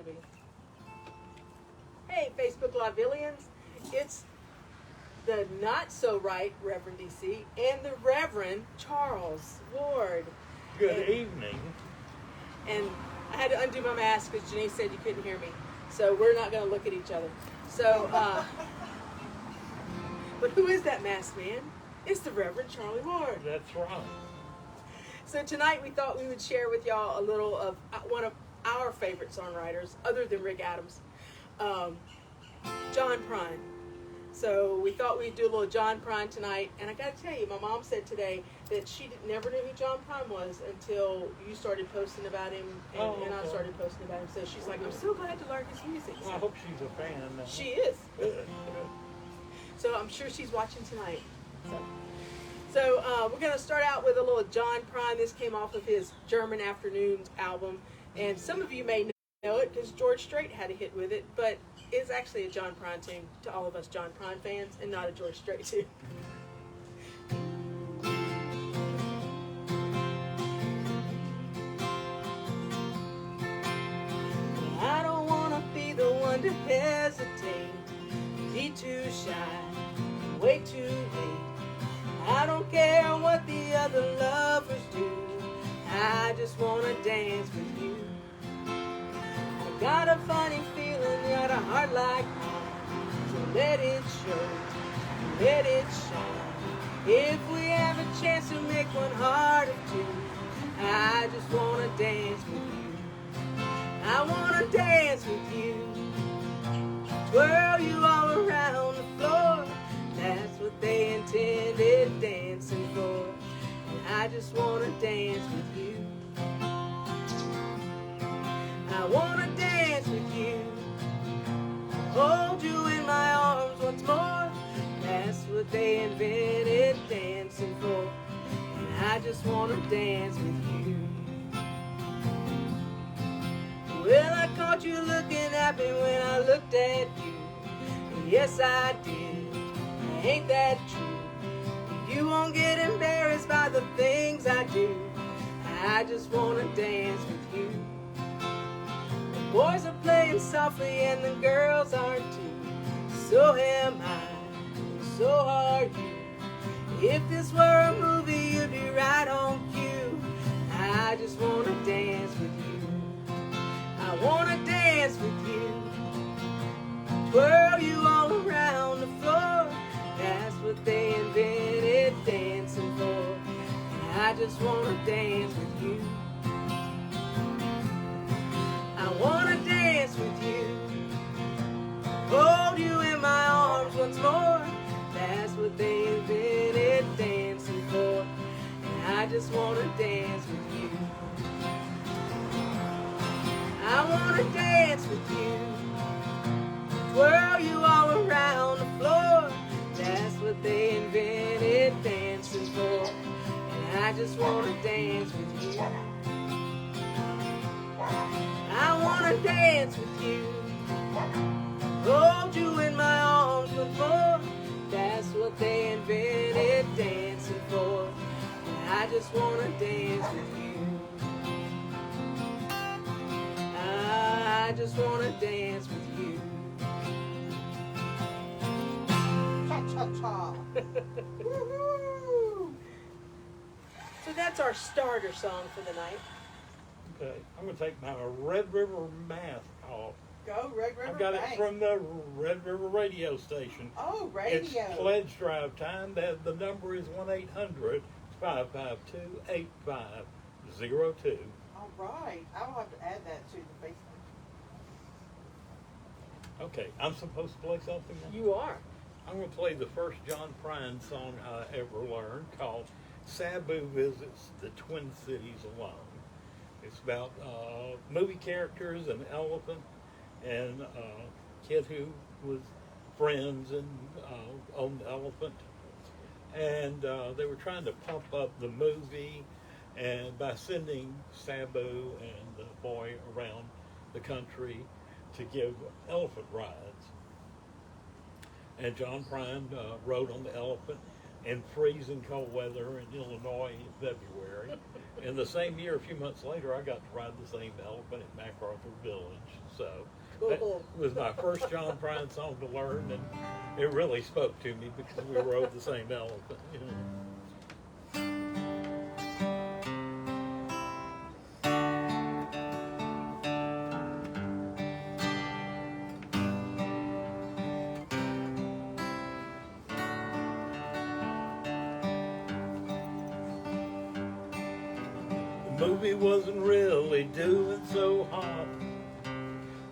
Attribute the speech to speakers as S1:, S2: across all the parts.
S1: to be. Hey, Facebook Livillians. It's the not-so-right Reverend DC and the Reverend Charles Ward.
S2: Good evening.
S1: And I had to undo my mask because Janice said you couldn't hear me. So we're not going to look at each other. So, but who is that masked man? It's the Reverend Charlie Ward.
S2: That's right.
S1: So tonight we thought we would share with y'all a little of one of our favorite songwriters, other than Rick Adams, John Prine. So we thought we'd do a little John Prine tonight. And I got to tell you, my mom said today that she never knew who John Prine was until you started posting about him and I started posting about him. So she's like, I'm so glad to learn his music.
S2: Well, I hope she's a fan.
S1: She is. So I'm sure she's watching tonight. So we're going to start out with a little John Prine. This came off of his German Afternoons album. And some of you may know it because George Strait had a hit with it. But it's actually a John Prine tune to all of us John Prine fans and not a George Strait tune. I don't want to be the one to hesitate, be too shy, way too late. I don't care what the other lovers do, I just want to dance with you. I got a funny feeling, got a heart like mine, so let it show, let it shine. If we have a chance to make one heart of two, I just want to dance with you. I want to dance with you, twirl you all around the floor. That's what they intended dancing for. And I just want to dance with you. I want to dance with you, hold you in my arms once more. That's what they invented dancing for. And I just want to dance with you. Well, I caught you looking at me when I looked at you. Yes, I did. Ain't that true? You won't get embarrassed by the things I do. I just want to dance with you. The boys are playing softly and the girls are too. So am I, so are you. If this were a movie, you'd be right on cue. I just want to dance with you. I want to dance with you, twirl you all around the floor. That's what they invented dancing for. And I just want to dance with you. I want to dance with you, hold you in my arms once more. That's what they invented dancing for. And I just want to dance with you. I want to dance with you, twirl you all around the floor. That's what they invented dancing for. And I just want to dance with you. I want to dance with you, hold you in my arms once more. That's what they invented dancing for. And I just want to dance with you. I just want to dance with you. Cha-cha-cha. Woo-hoo. So that's our starter song for the night.
S2: Okay, I'm going to take my Red River mask off.
S1: Go, Red River.
S2: I got it from the Red River radio station.
S1: Oh, radio.
S2: It's pledge drive time. The number is 1-800-552-8502.
S1: All right. I will have to add that to the Facebook.
S2: Okay, I'm supposed to play something now?
S1: You are.
S2: I'm going to play the first John Prine song I ever learned called Sabu Visits the Twin Cities Alone. It's about movie characters, an elephant, and a kid who was friends and owned the elephant. And they were trying to pump up the movie and by sending Sabu and the boy around the country to give elephant rides. And John Prine rode on the elephant. and freezing cold weather in Illinois in February. And the same year, a few months later, I got to ride the same elephant at MacArthur Village. So that was my first John Prine song to learn, and it really spoke to me because we rode the same elephant. You know. The movie wasn't really doing so hot.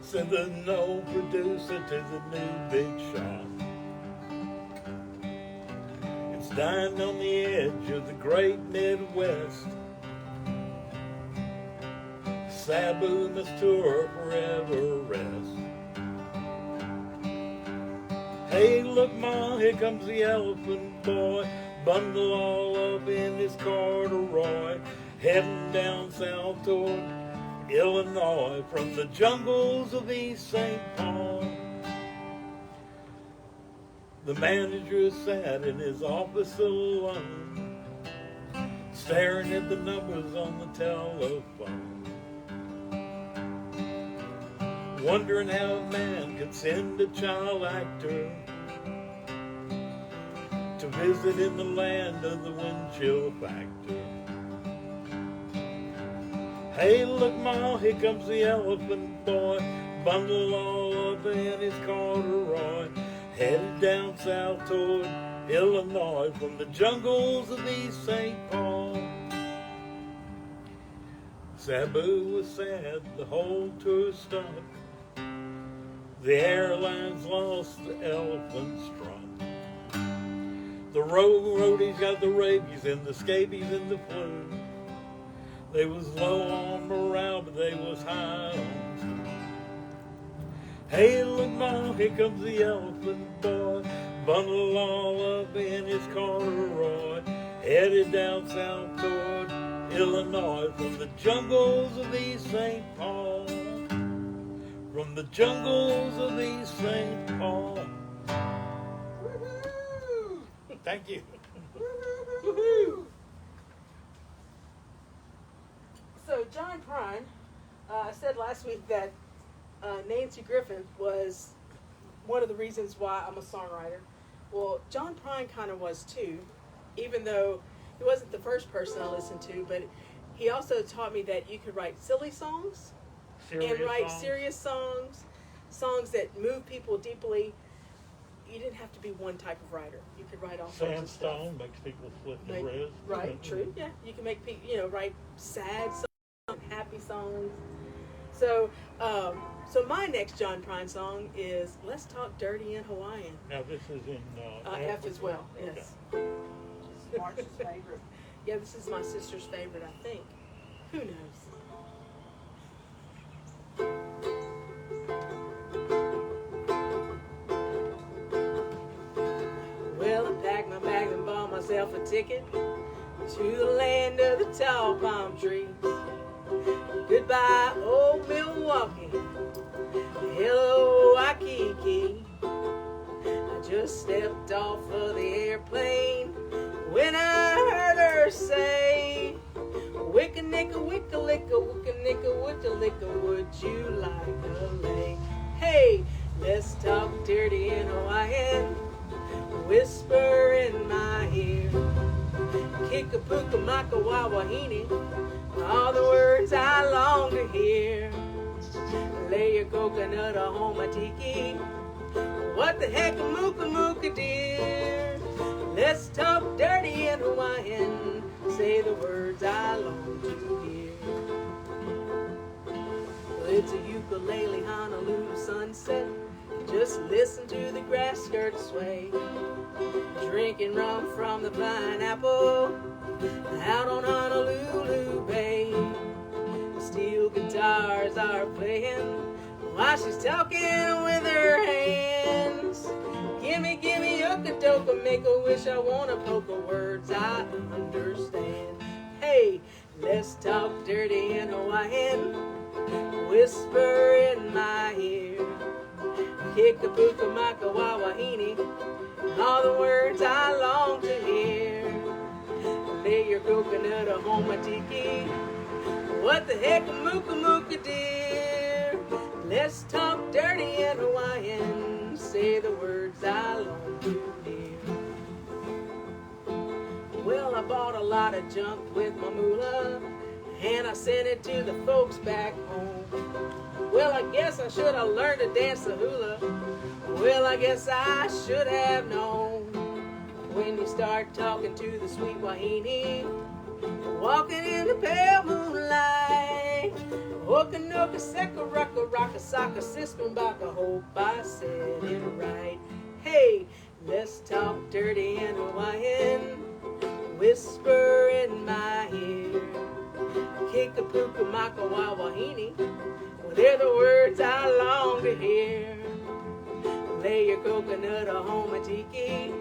S2: Send the no producer to the new big shot. It's dying on the edge of the great Midwest. Sabu must tour forever rest. Hey, look, Ma, here comes the elephant boy. Bundle all up in his corduroy. Heading down south toward Illinois from the jungles of East St. Paul. The manager sat in his office alone, staring at the numbers on the telephone, wondering how a man could send a child actor to visit in the land of the wind chill factor. Hey, look, Ma, here comes the elephant boy, bundled all up in his corduroy, headed down south toward Illinois from the jungles of East St. Paul. Sabu was sad, the whole tour stopped. The airlines lost the elephant struck. The roadies got the rabies and the scabies and the flu. They was low on morale, but they was high on food. Hey, look, Ma, here comes the elephant boy, bundled all up in his corduroy, headed down south toward Illinois from the jungles of East St. Paul. From the jungles of East St. Paul.
S1: Woo-hoo!
S2: Thank you.
S1: Woo-hoo! So John Prine, I said last week that Nancy Griffin was one of the reasons why I'm a songwriter. Well, John Prine kind of was too, even though he wasn't the first person I listened to, but he also taught me that you could write silly songs and write serious songs, songs that move people deeply. You didn't have to be one type of writer. You could write all sorts of stuff.
S2: Sandstone makes people flip the wrist.
S1: Right, true, yeah. You can make people, write sad songs, happy songs. So, so my next John Prine song is "Let's Talk Dirty in Hawaiian."
S2: Now this is in
S1: F as well. Yes.
S2: Okay.
S3: March's favorite.
S1: Yeah, this is my sister's favorite, I think. Who knows? Well, I packed my bag and bought myself a ticket to the land of the tall palm trees. Goodbye, old Milwaukee. Hello, Waikiki. I just stepped off of the airplane when I heard her say, "Wicka nicka, wicka licka, wicka nicka, wicka licka, would you like a lay?" Hey, let's talk dirty in Hawaiian. Whisper in my ear. Kika puka maka wawahini. All the words I long to hear. Lay your coconut on my tiki. What the heck a mooka mooka dear? Let's talk dirty in Hawaiian. Say the words I long to hear. Well, it's a ukulele Honolulu sunset. Just listen to the grass skirts sway. Drinking rum from the pineapple out on Honolulu Bay. Steel guitars are playing while she's talking with her hands. Gimme, gimme, okadoka, make a wish, I wanna poke her words I understand. Hey, let's talk dirty in Hawaiian. Whisper in my ear. Kikapuka maka wawahini. All the words I long to hear. your coconut a home tiki. What the heck a mooka mooka dear? Let's talk dirty and Hawaiian. Say the words I long to hear. Well, I bought a lot of junk with my moolah, and I sent it to the folks back home. Well, I guess I should have learned to dance the hula. Well, I guess I should have known. When you start talking to the sweet Wahine, walking in the pale moonlight, Okanoka, Seka, Rucka, Rocka, Saka, Sispin, Baka, hope I said it right. Hey, let's talk dirty and Hawaiian, whisper in my ear. Kikapuka, Maka, Wawahini, well, they're the words I long to hear. Lay your coconut a home tiki.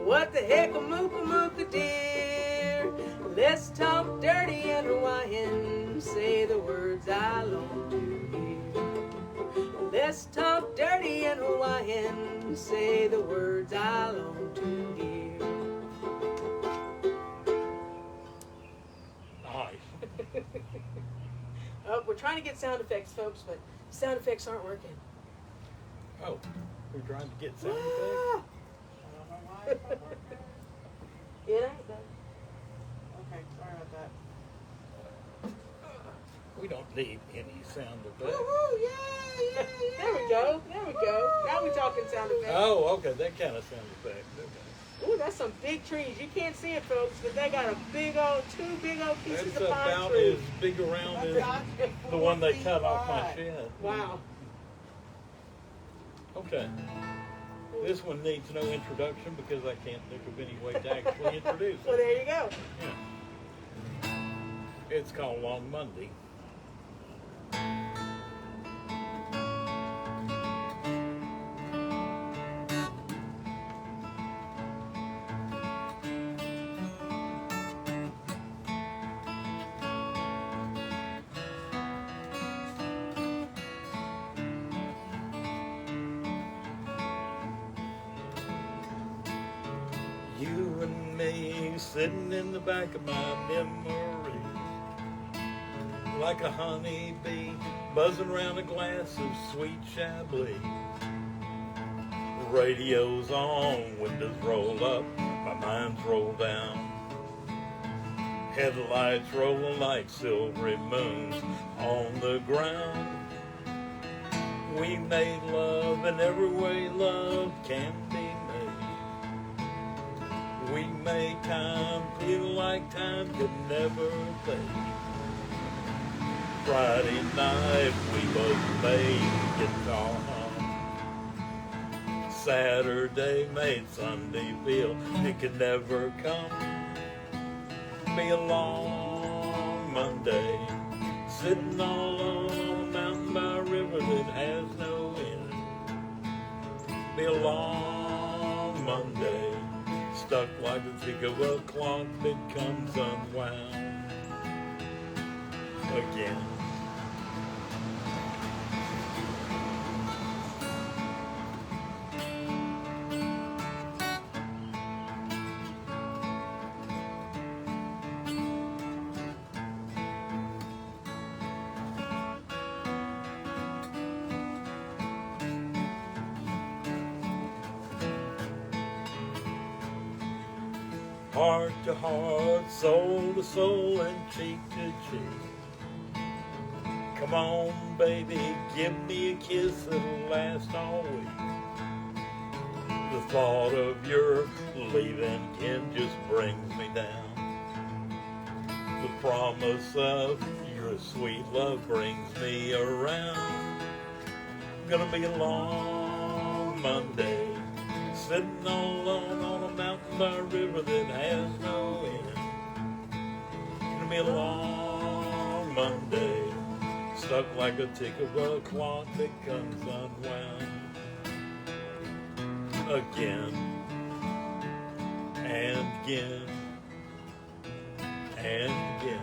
S1: What the heck a mooka mooka dear? Let's talk dirty and Hawaiian. Say the words I long to hear. Let's talk dirty and Hawaiian. Say the words I long to hear.
S2: Nice.
S1: We're trying to get sound effects, folks, but sound effects aren't working.
S2: Oh, we're trying to get sound effects?
S3: I don't know why it's not working.
S1: It ain't though.
S3: Okay, sorry about that.
S2: We don't need any sound effects.
S1: Woo-hoo, yeah. There we go. There we go. Now we're talking sound effects.
S2: Oh, okay, that kind of sound effect. Okay.
S1: Ooh, that's some big trees. You can't see it, folks, but they got a big old, two big old pieces
S2: That's
S1: of pine
S2: about
S1: trees.
S2: as big around as
S3: That's
S2: the one they
S3: 4
S2: cut off my
S3: feet
S2: shed.
S1: Wow.
S2: Okay. This one needs no introduction because I can't think of any way to actually introduce
S1: Well,
S2: it.
S1: there you go.
S2: Yeah. It's called Long Monday. You and me sitting in the back of my memory, like a honeybee buzzing around a glass of sweet Chablis. Radio's on, windows roll up, my mind's roll down. Headlights rolling like silvery moons on the ground. We made love in every way love can be made. We made time feel like time could never fade. Friday night we both made guitar hum. Saturday made Sunday feel it could never come. Be a long Monday, sitting all alone on a mountain by a river that has no end. Be a long Monday, stuck like the tick of a clock that comes unwound again. Heart to heart, soul to soul, and cheek to cheek. Come on, baby, give me a kiss that'll last all week. The thought of your leaving kin just brings me down. The promise of your sweet love brings me around. Gonna be a long Monday, sitting all alone on a mountain by a river that has no end. Gonna be a long Monday, stuck like a tick of a clock that comes unwound again and again and again.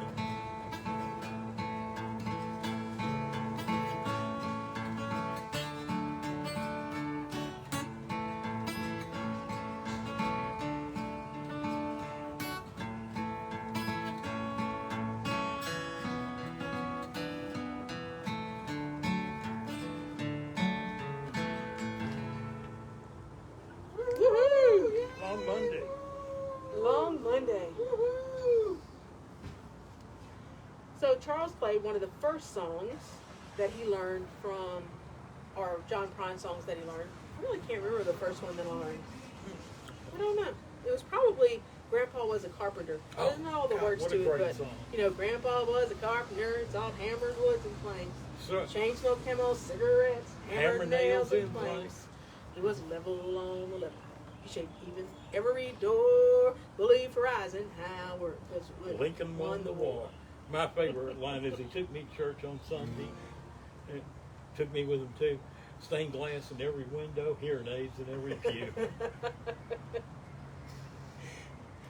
S1: Charles played one of the first songs that he learned from, or John Prine songs that he learned. I really can't remember the first one that I learned. I don't know. It was probably Grandpa Was a Carpenter. I don't know all the words
S2: what
S1: to
S2: a
S1: it,
S2: great
S1: but
S2: song.
S1: you know, Grandpa was a carpenter, sawed hammers, woods, and planks.
S2: So,
S1: Chain smoked camels, cigarettes, hammered
S2: Hammered
S1: nails,
S2: nails
S1: and
S2: in
S1: planks.
S2: planks.
S1: He was level on the level. He shaped even every door. Believed for Eisenhower, 'cause
S2: Lincoln won the war. My favorite line is he took me to church on Sunday. And took me with him too. Stained glass in every window, hearing aids in every pew.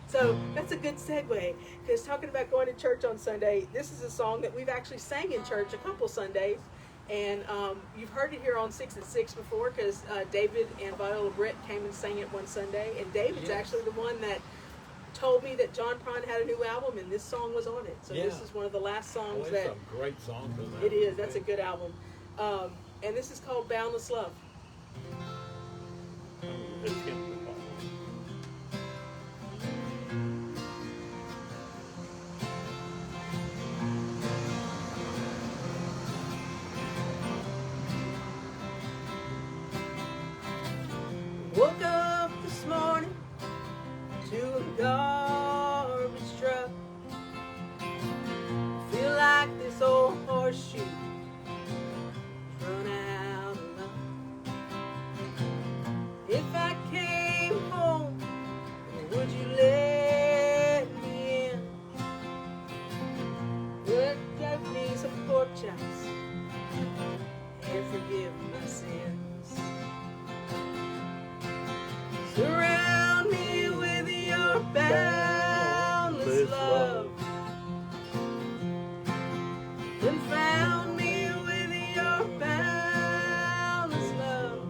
S1: So that's a good segue, because talking about going to church on Sunday, this is a song that we've actually sang in church a couple Sundays, and you've heard it here on 6 at 6 before, because David and Viola Britt came and sang it one Sunday, and David's
S2: Yes.
S1: actually the one that told me that John Prine had a new album, and this song was on it. So this
S2: Yeah.
S1: is one of the last songs
S2: Well,
S1: that
S2: it's a great song for that.
S1: it is. That's a good album, and this is called Boundless Love.
S2: It's him.
S1: Woke up this morning to a garbage truck. Feel like this old horseshoe run out of luck. If I came home, would you let me in? Would give me some pork chops and forgive my sins? Surround me with your boundless love. Confound me with your boundless love.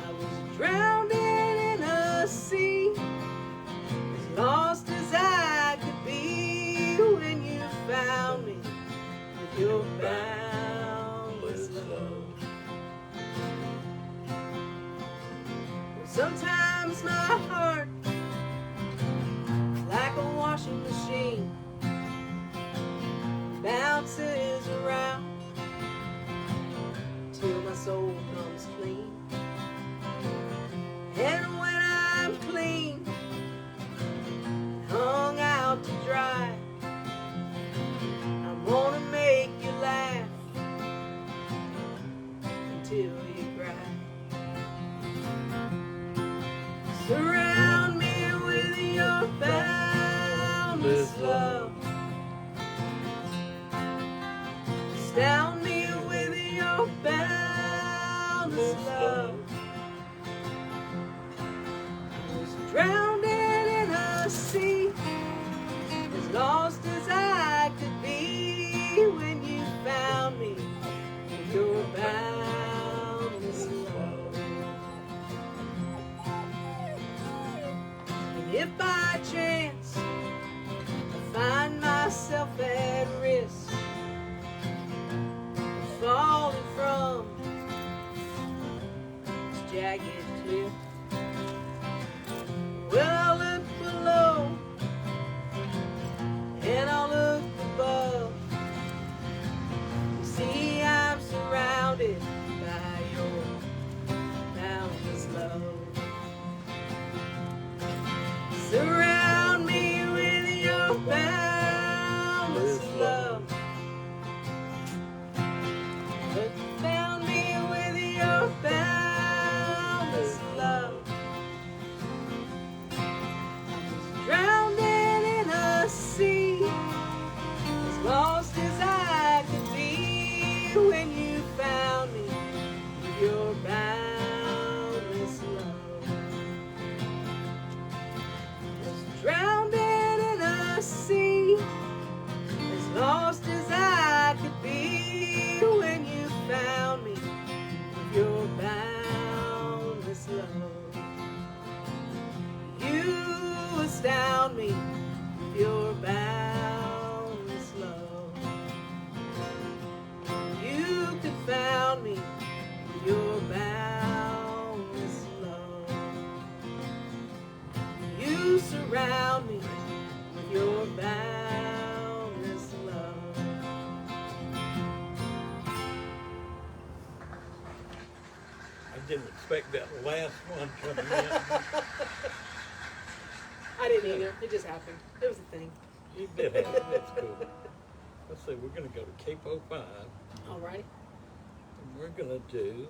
S1: I was drowned in a sea, as lost as I could be, when you found me with your boundless love. Sometimes my heart, like a washing machine, bounces around till my soul comes clean. And when I'm clean, hung out to dry, I'm gonna make you laugh until you cry. Surround me with your boundless love. Astound me with your boundless love. I was drowned in a sea, as lost as I could be, when you found me with your boundless love. And if by chance I find myself at risk of falling from this jagged cliff, well, I'll look below and I'll look above. You see, I'm surrounded by your boundless love. Surround me with your boundless love. Surround me with your boundless love. Drowned in a sea, as lost as I could be, when you found me with your boundless love. Drowned in a sea, as lost as I could be, when you found me with your boundless love. You astound me with your boundless love. You confound me with your boundless love. You surround me with your boundless
S2: didn't expect that last one coming in.
S1: I didn't either. It just happened. It was a thing.
S2: You did have it. That's cool. Let's see, we're going to go to Capo 5.
S1: All right.
S2: And we're going to do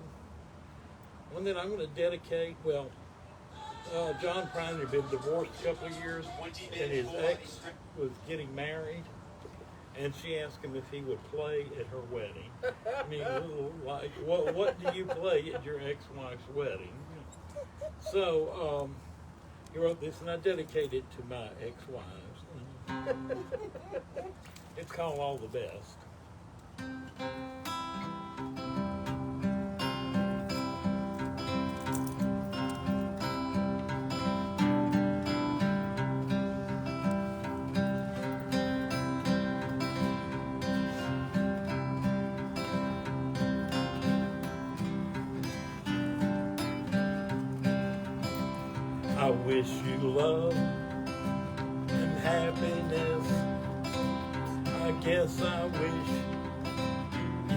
S2: one that I'm going to dedicate. Well, John Prine had been divorced a couple of years, and his ex was getting married, and she asked him if he would play at her wedding. I mean, like, what do you play at your ex-wife's wedding? So he wrote this, and I dedicate it to my ex-wives. It's called All the Best. I wish you love and happiness. I guess I wish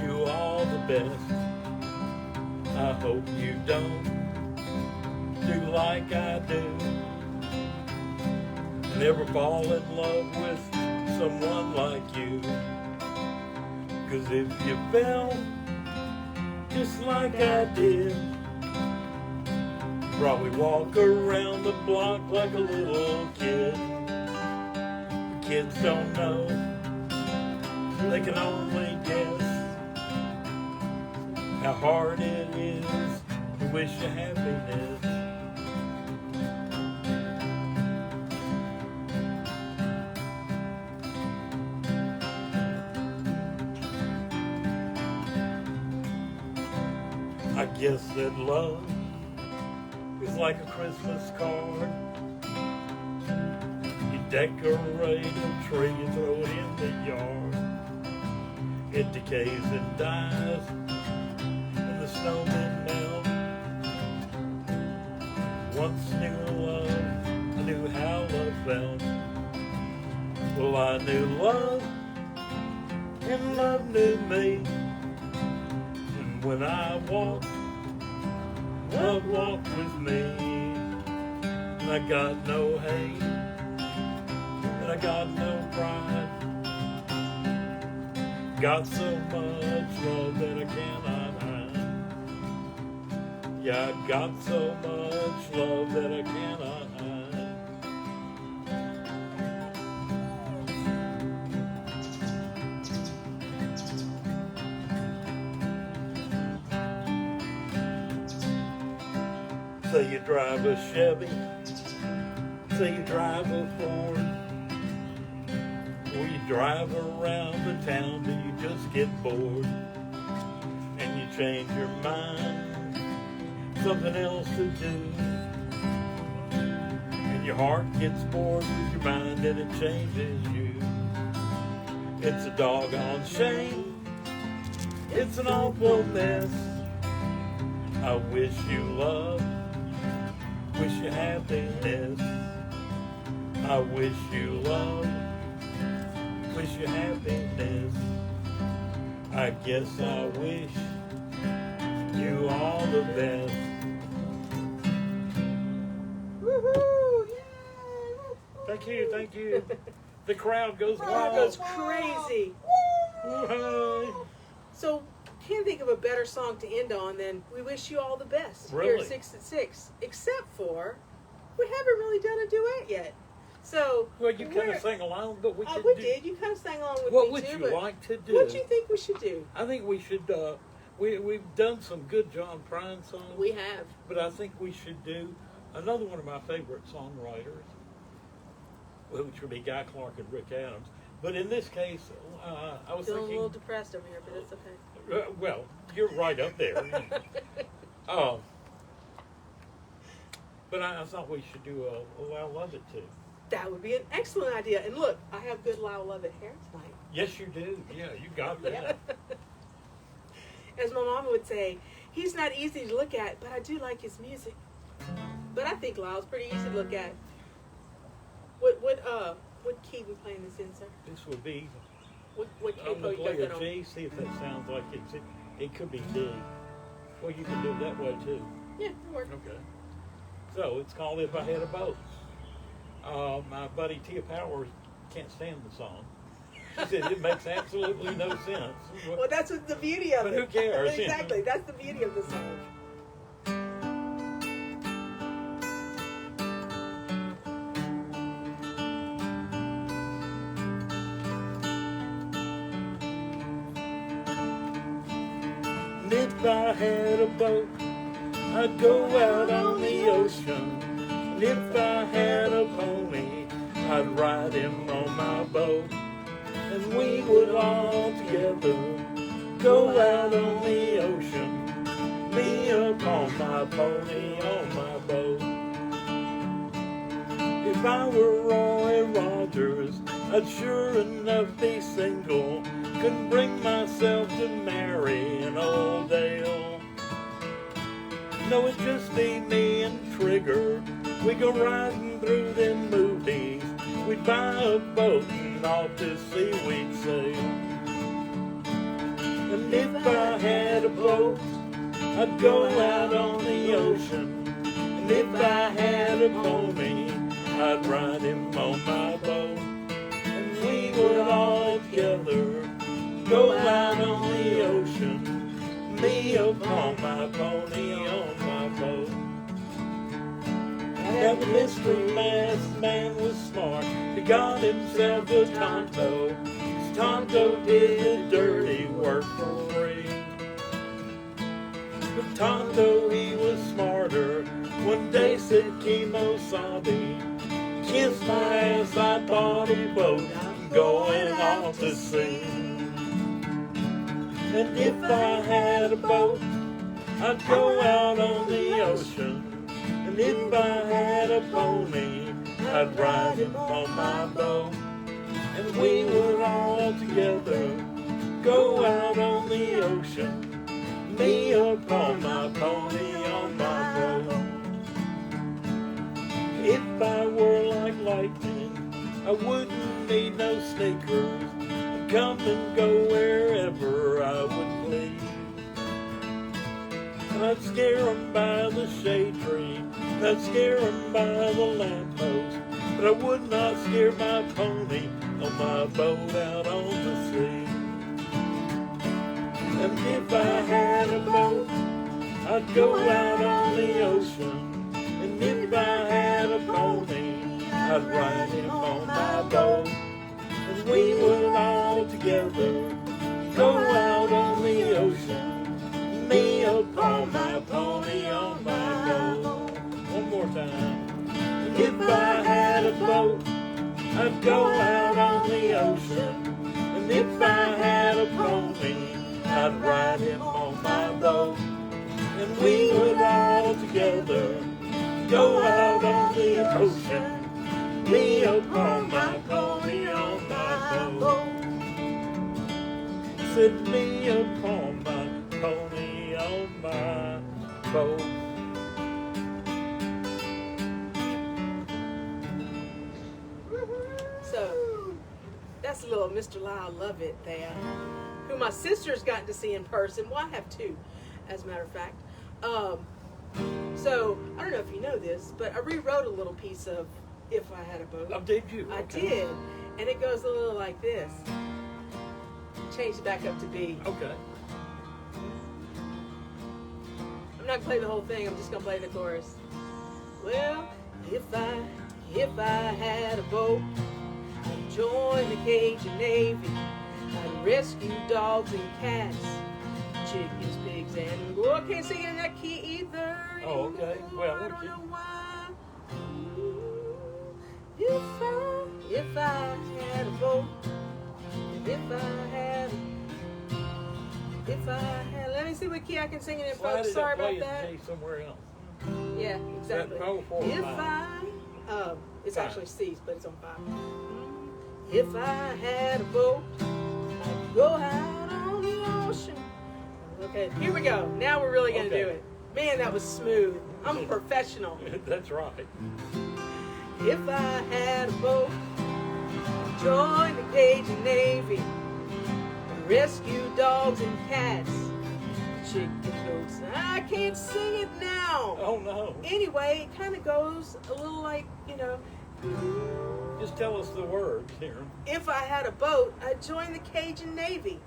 S2: you all the best. I hope you don't do like I do. Never fall in love with someone like you. 'Cause if you fell just like I did, probably walk around the block like a little kid. Kids don't know, they can only guess how hard it is to wish you happiness. I guess that love is like a Christmas card. You decorate a tree and throw it in the yard. It decays and dies, and the snowmen melt. Once knew love, I knew how love felt. Well, I knew love, and love knew me. And when I walked, love walked with me. And I got no hate, and I got no pride. Got so much love that I cannot hide. Yeah, I got so much love that I cannot hide. Say you drive a Chevy, say you drive a Ford, or you drive around the town till you just get bored, and you change your mind, something else to do, and your heart gets bored with your mind and it changes you. It's a doggone shame, it's an awful mess. I wish you love, wish you happiness. I wish you love, wish you happiness. I guess I wish you all the best.
S1: Woohoo! Yay!
S2: Thank you, thank you. The crowd goes
S1: Crowd
S2: wild.
S1: goes crazy.
S2: Woo-hoo.
S1: So, can't think of a better song to end on than "We Wish You All the Best" here
S2: Really?
S1: at 6 at 6. Except for, we haven't really done a duet yet. So,
S2: Well, you kind of sang along, but we could
S1: we
S2: do.
S1: did. You kind of sang along with
S2: What
S1: me
S2: would
S1: too.
S2: you
S1: But
S2: like to do?
S1: what do you think we should do?
S2: I think we should. We've done some good John Prine songs.
S1: We have.
S2: But I think we should do another one of my favorite songwriters, which would be Guy Clark and Rick Adams. But in this case, I was
S1: Feeling a
S2: thinking.
S1: little depressed over here, but it's okay.
S2: Well, you're right up there. But I thought we should do a I Love It too.
S1: That would be an excellent idea. And look, I have good Lyle Lovett hair tonight.
S2: Yes, you do. Yeah, you got that.
S1: Yeah. As my mama would say, he's not easy to look at, but I do like his music. But I think Lyle's pretty easy to look at. What key we playing this in, sir?
S2: This would be.
S1: What
S2: I'm
S1: capo
S2: gonna
S1: you
S2: play
S1: got that
S2: a
S1: on?
S2: G. See if that sounds like it could be D. Well, you can do it that way too.
S1: Yeah, it works.
S2: Okay. So it's called If I Had a Boat. My buddy Tia Powers can't stand the song. She said it makes absolutely no sense.
S1: Well, that's what the beauty of
S2: But
S1: it.
S2: who cares?
S1: Exactly. That's the beauty of the song.
S2: And if I had a boat, I'd go out on the ocean. And if I had a pony, I'd ride him on my boat. And we would all together go out on the ocean. Me upon my pony on my boat. If I were Roy Rogers, I'd sure enough be single. Couldn't bring myself to marry an old Dale. No, it'd just be me and Trigger. We go riding through them movies. We'd buy a boat and off to sea we'd sail. And if I had a boat, I'd go out on the ocean. And if I had a pony, I'd ride him on my boat. And we would all together go out on the ocean. Me upon my pony on my boat. Now the mystery masked man was smart. He got himself a Tonto. 'Cause Tonto did the dirty work for free. But Tonto, he was smarter. One day said Kemosabe, kiss my ass, I bought a boat. I'm going off to sea. And if I had a boat, I'd go out on the ocean. And if I had a pony, I'd ride him on my boat. And we would all together go out on the ocean. Me upon my pony on my boat. If I were like lightning, I wouldn't need no sneakers. I'd come and go wherever I would please. And I'd scare 'em by the shade tree, and I'd scare 'em by the lamppost, but I would not scare my pony on my boat out on the sea. And if I had a boat, I'd go out on the ocean. And if I had a pony, I'd ride him on my boat. And we would all together go out on the ocean. Me upon my pony on my boat. One more time. And if I had a boat, I'd go out on the ocean. And if I had a pony, I'd ride him on my boat. And we would all together go out on the ocean. Me upon my pony on my boat. Said me upon my pony on my boat.
S1: So that's a little Mr. Lyle Lovett there, who my sister's gotten to see in person. Well, I have two, as a matter of fact. So I don't know if you know this, but I rewrote a little piece of If I Had a Boat.
S2: Oh, did you?
S1: I
S2: Okay.
S1: did, and it goes a little like this. Change it back up to B.
S2: Okay.
S1: I'm not gonna play the whole thing. I'm just gonna play the chorus. Well, if I had a boat, I'd join the Cajun Navy. I'd rescue dogs and cats, chickens, pigs, and go. I can't sing it in that key either.
S2: Oh, okay.
S1: anymore.
S2: Well,
S1: I
S2: we
S1: don't
S2: can-
S1: know why. If I had a boat, let me see what key I can sing it in,
S2: Slide
S1: folks.
S2: it
S1: Sorry
S2: up, play
S1: about
S2: it,
S1: that.
S2: Jay, somewhere else.
S1: Yeah, exactly.
S2: That low four,
S1: If
S2: five.
S1: it's
S2: Five.
S1: actually C's, but it's on 5. If I had a boat, I'd go out on the ocean. Okay, here we go. Now we're really gonna do
S2: Okay.
S1: it. Man, that was smooth. I'm a professional.
S2: That's right.
S1: If I had a boat, I'd join the Cajun Navy, rescue dogs and cats, chicken goats. I can't sing it now.
S2: Oh no.
S1: Anyway, it kind of goes a little like,
S2: Just tell us the words here.
S1: if I had a boat, I'd join the Cajun Navy.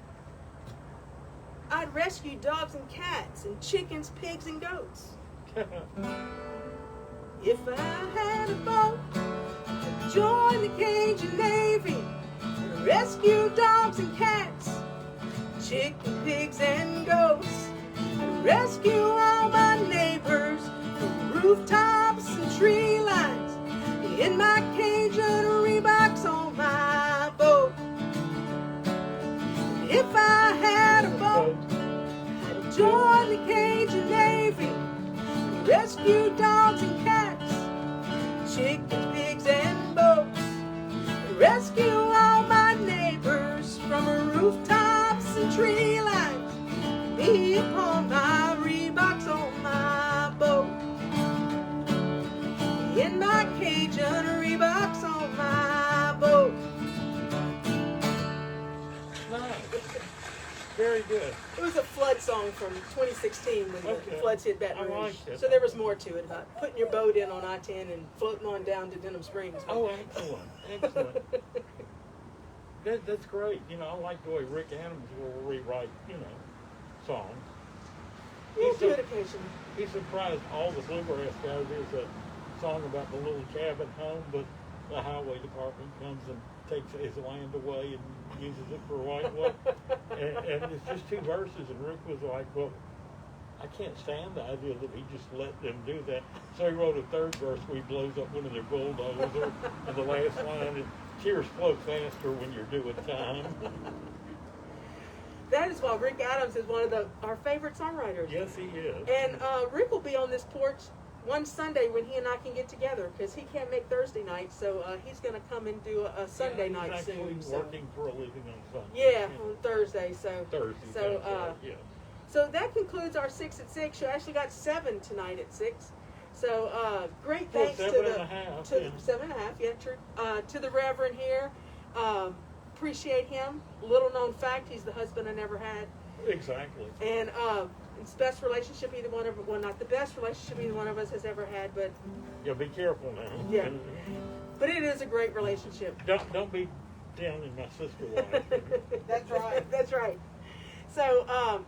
S1: I'd rescue dogs and cats and chickens, pigs, and goats. If I had a boat, I'd join the Cajun Navy and rescue dogs and cats, chicken, pigs, and goats. I'd rescue all my neighbors from rooftops and tree lines in my Cajun Reeboks on my boat. If I had a boat, I'd join the Cajun Navy and rescue dogs and cats, chicken, pigs, and boats. Rescue all my neighbors from rooftops and tree lines. Me upon my Reeboks on my boat. In my Cajun Reeboks on my boat.
S2: Nice. Very good.
S1: It was a flood song from 2016 when the floods hit Baton
S2: I
S1: Rouge.
S2: liked it.
S1: So there was more to it about putting your boat in on I-10 and floating on down to Denham Springs.
S2: Oh, excellent. Excellent. That's great. I like the way Rick Adams will rewrite, songs.
S1: You do it occasionally.
S2: He surprised all the bluegrass guys. There's a song about the little cabin home, but the highway department comes and takes his land away and uses it for white wood. and it's just two verses, and Rick was like, well, I can't stand the idea that he just let them do that. So he wrote a third verse where he blows up one of their bulldozers, and the last line is, tears flow faster when you're doing time.
S1: That is why Rick Adams is one of our favorite songwriters.
S2: Yes, he is.
S1: And Rick will be on this porch one Sunday when he and I can get together because he can't make Thursday night, so he's going to come and do a Sunday night
S2: he's
S1: soon.
S2: actually working for a living on Sunday.
S1: Yeah, on Thursday. So
S2: Thursday.
S1: So
S2: that's right, yeah.
S1: so that concludes our 6 at 6. You actually got 7 tonight at 6. So great thanks to the
S2: 7.5,
S1: to the 7.5. Yeah, true. To the Reverend here. Appreciate him. Little known fact, he's the husband I never had.
S2: Exactly.
S1: And it's the best relationship either one of, well, not the best relationship either one of us has ever had, but
S2: Yeah, be careful now.
S1: Yeah. but it is a great relationship.
S2: Don't be down in my sister wife.
S3: That's right.
S1: That's right. So,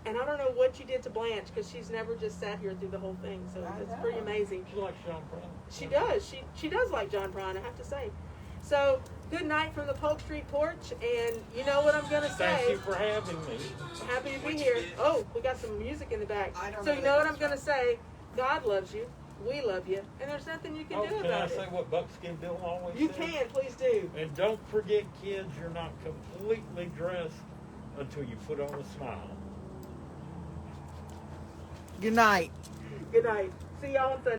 S1: and I don't know what you did to Blanche because she's never just sat here through the whole thing. So
S3: I
S1: it's
S3: know.
S1: pretty amazing.
S2: She likes Sean Brown.
S1: She does. She does like John Prine, I have to say. So good night from the Polk Street porch, and you know what I'm gonna say.
S2: Thank you for having me.
S1: Happy to be here. Oh, we got some music in the back.
S3: I don't
S1: So
S3: know
S1: you know what
S3: that
S1: I'm gonna say. God loves you. We love you, and there's nothing you can do
S2: Can I
S1: about
S2: say
S1: it.
S2: what Buckskin Bill always
S1: You
S2: says?
S1: can, please do.
S2: And don't forget, kids, you're not completely dressed until you put on a smile.
S3: Good night.
S1: Good night. See y'all on Sunday.